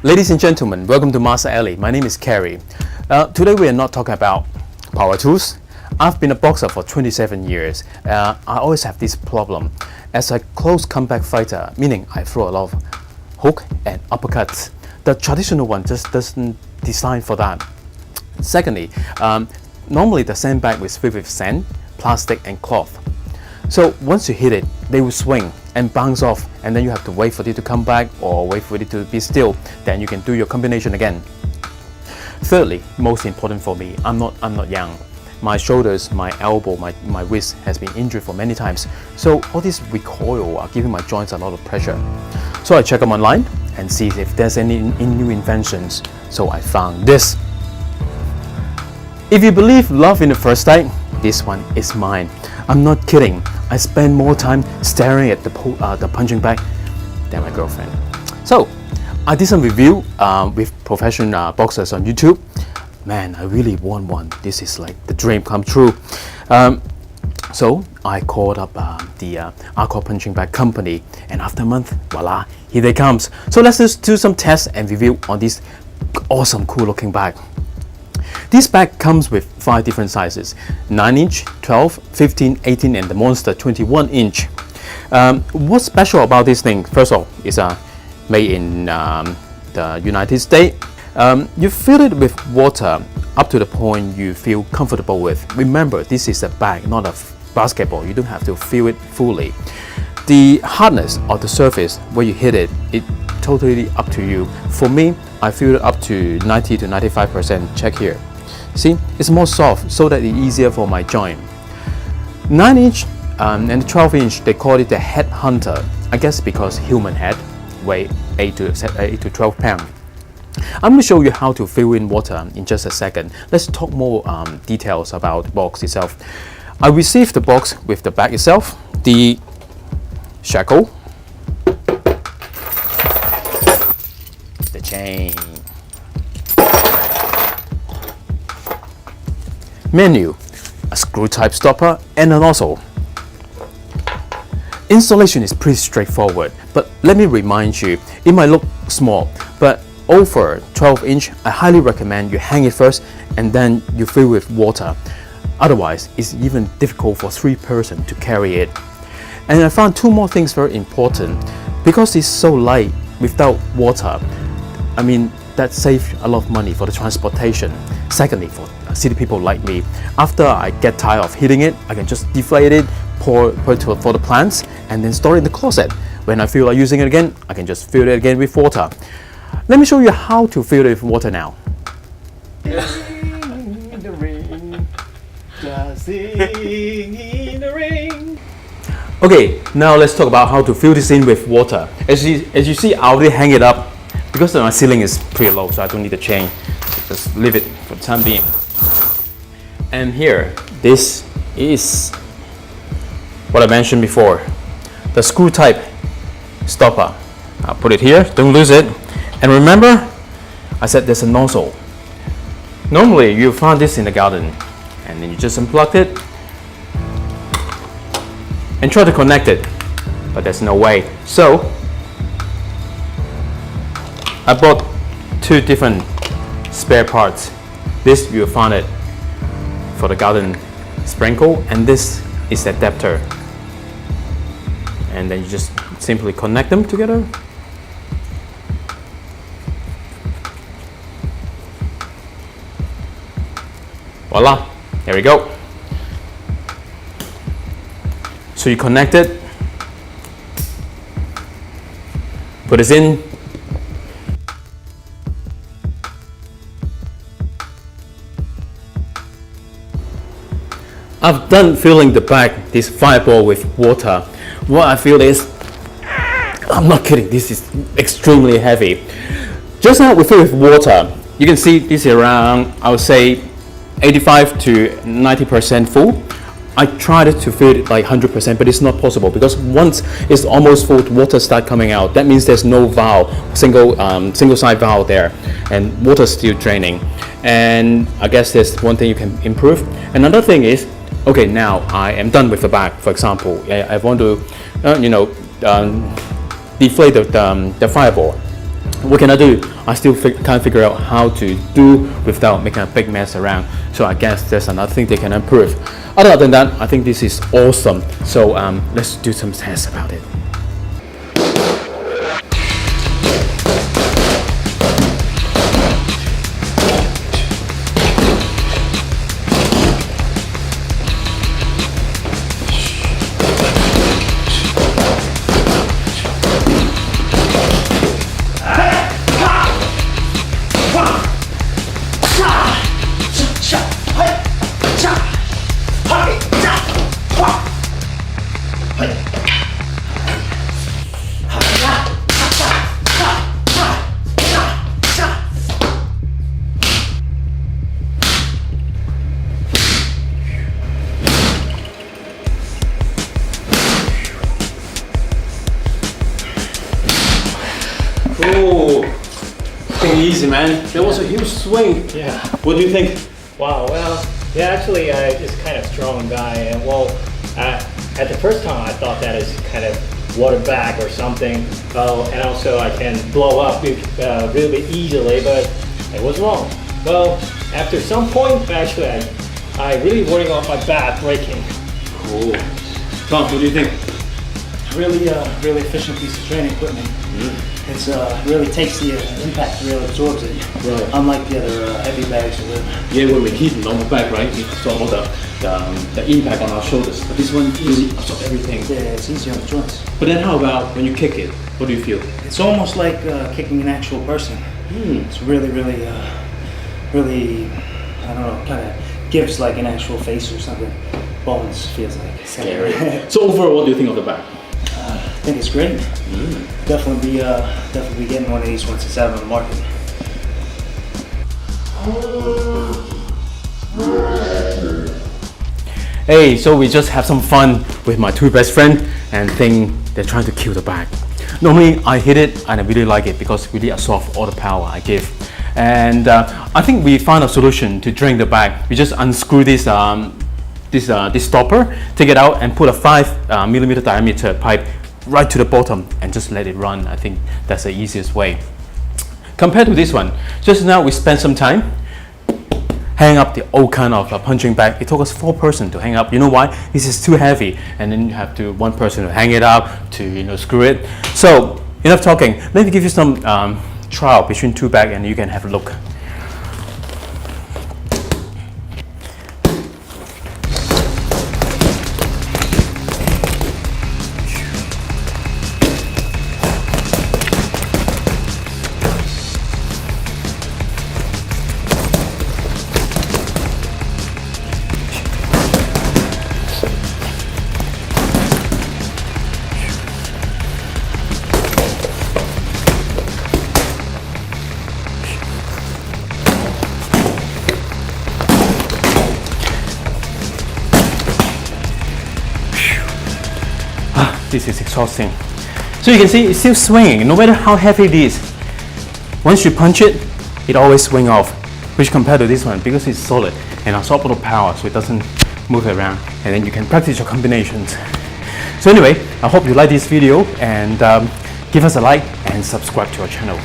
Ladies and gentlemen, welcome to Master Alley. My name is Kerry. Today we are not talking about power tools. I've been a boxer for 27 years. I always have this problem. As a close combat fighter, meaning I throw a lot of hook and uppercuts. The traditional one just doesn't design for that. Secondly, normally the sandbag is filled with sand, plastic and cloth. So once you hit it, they will swing and bounce off, and then you have to wait for it to come back or wait for it to be still. Then you can do your combination again. Thirdly, most important for me, I'm not young. My shoulders, my elbow, my wrist has been injured for many times. So all this recoil are giving my joints a lot of pressure. So I check them online and see if there's any new inventions. So I found this. If you believe love in the first sight, this one is mine. I'm not kidding. I spend more time staring at the punching bag than my girlfriend. So I did some review with professional boxers on YouTube. Man, I really want one. This is like the dream come true. So I called up the Aqua punching bag company, and after a month, voila, here they comes. So let's just do some tests and review on this awesome, cool looking bag. This bag comes with 5 different sizes: 9-inch, 12, 15, 18, and the monster 21-inch. What's special about this thing? First of all, it's made in the United States. You fill it with water up to the point you feel comfortable with. Remember, this is a bag, not a basketball. You don't have to fill it fully. The hardness of the surface where you hit it, it's totally up to you. For me, I feel it up to 90 to 95%. Check here. See, it's more soft so that it's easier for my joint. 9-inch and 12-inch, they call it the head hunter. I guess because human head weigh 8 to 12 pounds. I'm going to show you how to fill in water in just a second. Let's talk more details about the box itself. I received the box with the bag itself, the shackle, the chain, menu, a screw type stopper, and a nozzle. Installation is pretty straightforward, but let me remind you, it might look small, but over 12-inch, I highly recommend you hang it first and then you fill with water. Otherwise, it's even difficult for 3 persons to carry it. And I found 2 more things very important. Because it's so light without water, I mean, that saves a lot of money for the transportation. Secondly, for city people like me, after I get tired of hitting it, I can just deflate it, pour it for the plants, and then store it in the closet. When I feel like using it again, I can just fill it again with water. Let me show you how to fill it with water now. Okay, now let's talk about how to fill this in with water. As you see, I already hang it up because my ceiling is pretty low, so I don't need a chain. Just leave it for the time being. And here, this is what I mentioned before, the screw type stopper. I'll put it here, don't lose it. And remember, I said there's a nozzle. Normally, you'll find this in the garden, and then you just unplug it and try to connect it, but there's no way. So I bought 2 different spare parts. This you'll find it for the garden sprinkle, and this is the adapter. And then you just simply connect them together. Voila, there we go. So you connect it, put it in, I've done filling the bag, this fireball, with water. What I feel is, I'm not kidding, this is extremely heavy. Just now we fill it with water. You can see this is around, I would say, 85 to 90% full. I tried to fill it like 100%, but it's not possible because once it's almost full, water start coming out. That means there's no valve, single side valve there, and water still draining. And I guess there's one thing you can improve. Another thing is, okay, now I am done with the bag. For example, I want to, deflate the fireball. what can I do? I still can't figure out how to do without making a big mess around. So I guess there's another thing they can improve. Other than that, I think this is awesome. So let's do some tests about it. Oh, take it easy, man. That was a huge swing. Yeah. What do you think? Wow. Well, yeah. Actually, I just kind of strong guy, and well, at the first time I thought that is kind of water bag or something. Well, and also I can blow up really easily, but I was wrong. Well, after some point, actually, I really worrying on my back breaking. Cool. Tom, what do you think? Really efficient piece of training equipment. It's really takes the impact, really absorbs it. Right. Unlike the other heavy bags. Yeah, when we hit on the back, right? It absorbs all the impact on our shoulders. But this one really absorbs everything. Yeah, it's easier on the joints. But then how about when you kick it? What do you feel? It's almost like kicking an actual person. It's really, I don't know, kind of gives like an actual face or something. Bones feels like. Scary. So overall, what do you think of the back? I think it's great. Definitely be getting one of these once it's out on the market. Hey, so we just have some fun with my two best friends and think they're trying to kill the bag. Normally I hit it and I really like it because it really absorbs all the power I give. And I think we found a solution to drain the bag. We just unscrew this stopper, take it out and put a 5mm diameter pipe right to the bottom and just let it run. I think that's the easiest way. Compared to this one, just now we spent some time hang up the old kind of punching bag. It took us 4 persons to hang up. You know why? This is too heavy, and then you have to one person to hang it up to screw it. So enough talking. Let me give you some trial between 2 bags, and you can have a look. This is exhausting. So you can see it's still swinging no matter how heavy it is. Once you punch it, it always swings off, which compared to this one, because it's solid and absorbs a lot of power, so it doesn't move around, and then you can practice your combinations. So anyway, I hope you like this video, and give us a like and subscribe to our channel.